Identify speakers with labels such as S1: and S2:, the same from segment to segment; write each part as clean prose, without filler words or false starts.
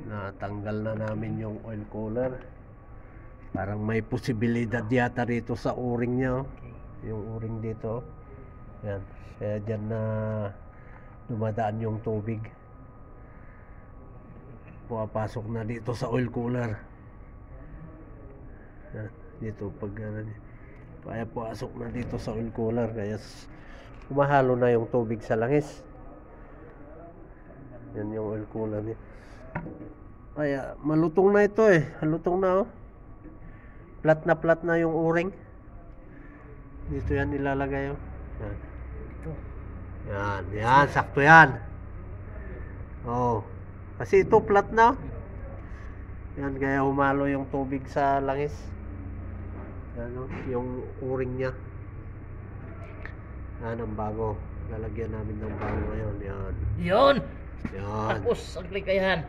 S1: Natanggal na namin yung oil cooler. Parang may posibilidad yata rito sa o-ring niya, oh. Yung o-ring dito. Yan. Kaya dyan na dumadaan yung tubig. Pumapasok na dito sa oil cooler. Yan. Dito pag kaya pumasok na dito sa oil cooler. Kaya humahalo na yung tubig sa langis. Yan yung oil cooler niya. Kaya malutong na ito eh. Malutong na, oh. Plat na yung o-ring. Dito yan ilalagay, oh. Yan. Yan, sakto yan. Oh. Kasi ito flat na. Yan, kaya humalo yung tubig sa langis. Yan, oh, yung o-ring niya. Yan ang bago. Lalagyan namin ng bago ngayon. Yan.
S2: Yun.
S1: Yan.
S2: Tapos ang klikayan.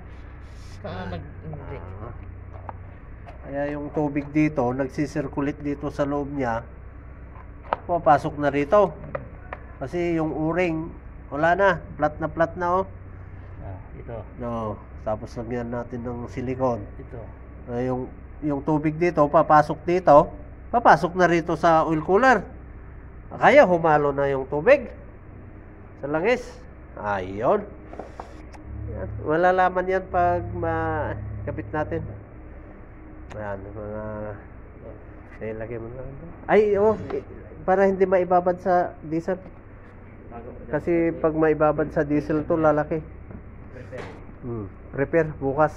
S1: Kaya yung tubig dito, nagsisirculate dito sa loob niya. Papasok na rito. Kasi yung o-ring, wala na. Flat na, oh.
S2: Ito.
S1: No. Tapos lagyan natin ng silicone.
S2: Ito.
S1: Yung tubig dito, papasok dito. Papasok na rito sa oil cooler. Kaya humalo na yung tubig sa langis. Ayun. Malalaman yan pag makapit natin. Ayan, mga nilagay mo na. Ay, oh, para hindi maibabad sa diesel. Kasi pag maibabad sa diesel to, lalaki. Prepare bukas.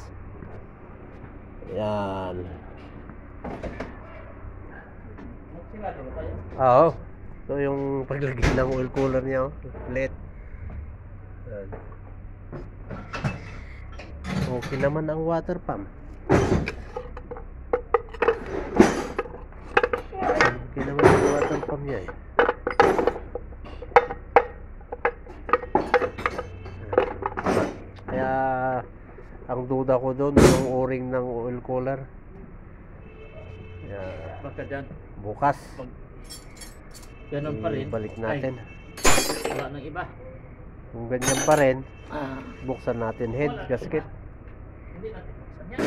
S1: Ayan. Oo. So yung paglagay ng oil cooler niya, oh, LED. Ayan. Okay naman ang water pump. Okay naman ang water pump niya eh. Kaya ang duda ko doon yung o-ring ng oil cooler.
S2: Baka dyan.
S1: Bukas.
S2: Ganun pa rin.
S1: Balik natin.
S2: Ay, wala nang iba.
S1: Kung ganyan pa rin, buksan natin head gasket.
S2: Hindi natin buksan yan.